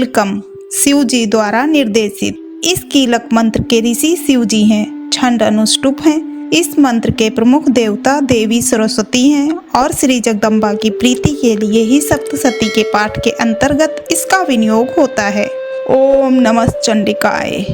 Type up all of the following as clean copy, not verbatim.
कीलकम शिव जी द्वारा निर्देशित। इस कीलक मंत्र के ऋषि शिव जी हैं, छंद अनुष्टुप हैं। इस मंत्र के प्रमुख देवता देवी सरस्वती हैं और श्री जगदम्बा की प्रीति के लिए ही सप्तशती के पाठ के अंतर्गत इसका विनियोग होता है। ओम नमः चंडिकाय।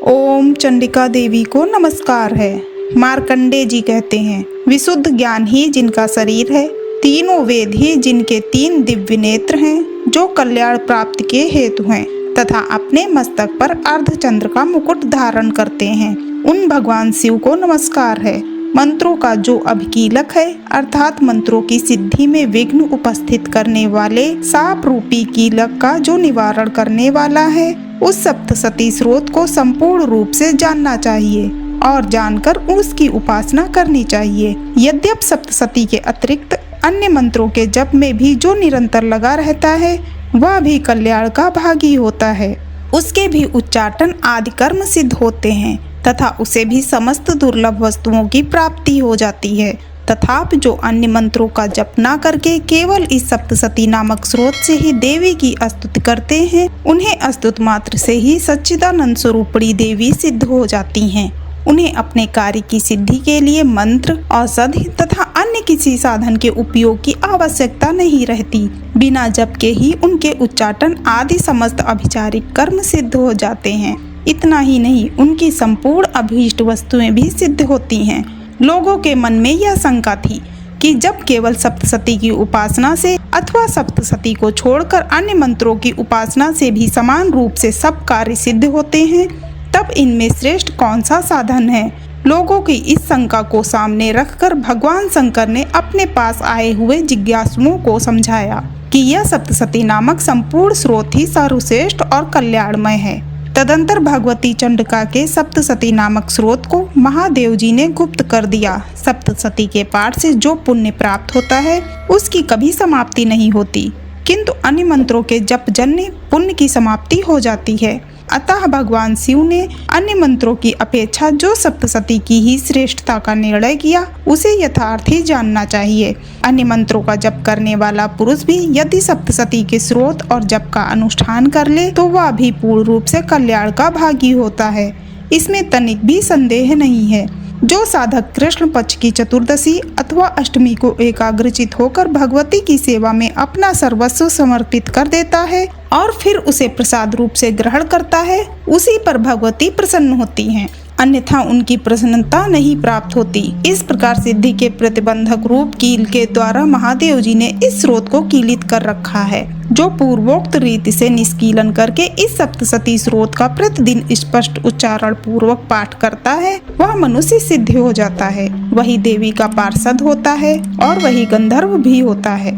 ओम चंडिका देवी को नमस्कार है। मार्कंडे जी कहते हैं, विशुद्ध ज्ञान ही जिनका शरीर है, तीनों वेद ही जिनके 3 दिव्य नेत्र हैं, जो कल्याण प्राप्ति के हेतु हैं तथा अपने मस्तक पर अर्धचंद्र का मुकुट धारण करते हैं, उन भगवान शिव को नमस्कार है। मंत्रों का जो अभिकीलक है, अर्थात मंत्रों की सिद्धि में विघ्न उपस्थित करने वाले साप रूपी कीलक का जो निवारण करने वाला है, उस सप्तशती स्रोत को संपूर्ण रूप से जानना चाहिए और जानकर उसकी उपासना करनी चाहिए। यद्यपि सप्तशती के अतिरिक्त अन्य मंत्रों के जप में भी जो निरंतर लगा रहता है, वह भी कल्याण का भागी होता है। उसके भी उच्चाटन आदि कर्म सिद्ध होते हैं तथा उसे भी समस्त दुर्लभ वस्तुओं की प्राप्ति हो जाती है। तथापि जो अन्य मंत्रों का जप न करके केवल इस सप्तशती नामक स्रोत से ही देवी की स्तुति करते हैं, उन्हें स्तुति मात्र से ही सच्चिदानंद स्वरूपणी देवी सिद्ध हो जाती हैं। उन्हें अपने कार्य की सिद्धि के लिए मंत्र, औषधि तथा अन्य किसी साधन के उपयोग की आवश्यकता नहीं रहती। बिना जप के ही उनके उच्चाटन आदि समस्त अभिचारिक कर्म सिद्ध हो जाते हैं। इतना ही नहीं, उनकी संपूर्ण अभीष्ट वस्तुएं भी सिद्ध होती हैं। लोगों के मन में यह शंका थी कि जब केवल सप्तशती की उपासना से अथवा सप्तशती को छोड़कर अन्य मंत्रों की उपासना से भी समान रूप से सब कार्य सिद्ध होते हैं, तब इनमें श्रेष्ठ कौन सा साधन है। लोगों की इस शंका को सामने रखकर भगवान शंकर ने अपने पास आए हुए जिज्ञासुओं को समझाया कि यह सप्तशती नामक संपूर्ण स्रोत ही सर्वश्रेष्ठ और कल्याणमय है। तदंतर भगवती चंडिका के सप्तशती नामक स्रोत को महादेव जी ने गुप्त कर दिया। सप्तशती के पाठ से जो पुण्य प्राप्त होता है, उसकी कभी समाप्ति नहीं होती, किंतु अन्य मंत्रों के जप जन्य पुण्य की समाप्ति हो जाती है। अतः भगवान शिव ने अन्य मंत्रों की अपेक्षा जो सप्तशती की ही श्रेष्ठता का निर्णय किया, उसे यथार्थ ही जानना चाहिए। अन्य मंत्रों का जप करने वाला पुरुष भी यदि सप्तशती के स्रोत और जप का अनुष्ठान कर ले, तो वह भी पूर्ण रूप से कल्याण का भागी होता है। इसमें तनिक भी संदेह नहीं है। जो साधक कृष्ण पक्ष की चतुर्दशी अथवा अष्टमी को एकाग्रचित होकर भगवती की सेवा में अपना सर्वस्व समर्पित कर देता है और फिर उसे प्रसाद रूप से ग्रहण करता है, उसी पर भगवती प्रसन्न होती हैं, अन्यथा उनकी प्रसन्नता नहीं प्राप्त होती। इस प्रकार सिद्धि के प्रतिबंधक रूप कील के द्वारा महादेव जी ने इस स्रोत को कीलित कर रखा है। जो पूर्वोक्त रीति से निष्कीलन करके इस सप्तशती स्रोत का प्रतिदिन स्पष्ट उच्चारण पूर्वक पाठ करता है, वह मनुष्य सिद्ध हो जाता है, वही देवी का पार्षद होता है और वही गंधर्व भी होता है।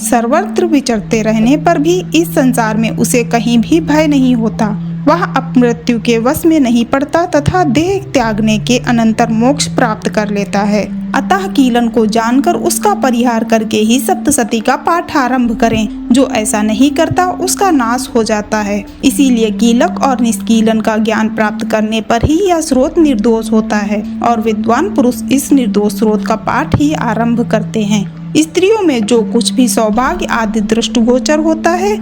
सर्वत्र विचरते रहने पर भी इस संसार में उसे कहीं भी भय नहीं होता। वह अपमृत्यु के वश में नहीं पड़ता तथा देह त्यागने के अनंतर मोक्ष प्राप्त कर लेता है। अतः कीलन को जानकर उसका परिहार करके ही सप्तशती का पाठ आरंभ करें। जो ऐसा नहीं करता उसका नाश हो जाता है। इसीलिए कीलक और निष्कीलन का ज्ञान प्राप्त करने पर ही यह स्रोत निर्दोष होता है और विद्वान पुरुष इस निर्दोष स्रोत का पाठ ही आरंभ करते हैं। स्त्रियों में जो कुछ भी सौभाग्य आदि दृष्टिगोचर होता है,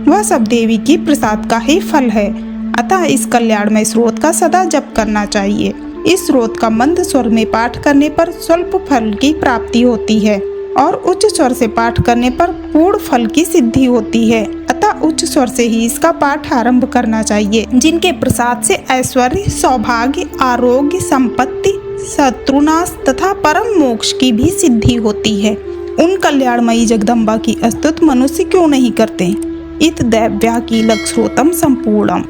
वह सब देवी की प्रसाद का ही फल है। अतः इस कल्याणमय स्रोत का सदा जप करना चाहिए। इस स्रोत का मंद स्वर में पाठ करने पर स्वल्प फल की प्राप्ति होती है और उच्च स्वर से पाठ करने पर पूर्ण फल की सिद्धि होती है। अतः उच्च स्वर से ही इसका पाठ आरंभ करना चाहिए। जिनके प्रसाद से ऐश्वर्य, सौभाग्य, आरोग्य, संपत्ति, शत्रुनाश तथा परम मोक्ष की भी सिद्धि होती है, उन कल्याणमयी जगदम्बा की स्तुति मनुष्य क्यों नहीं करते। इत दैव्या कीलक स्रोतम संपूर्णम।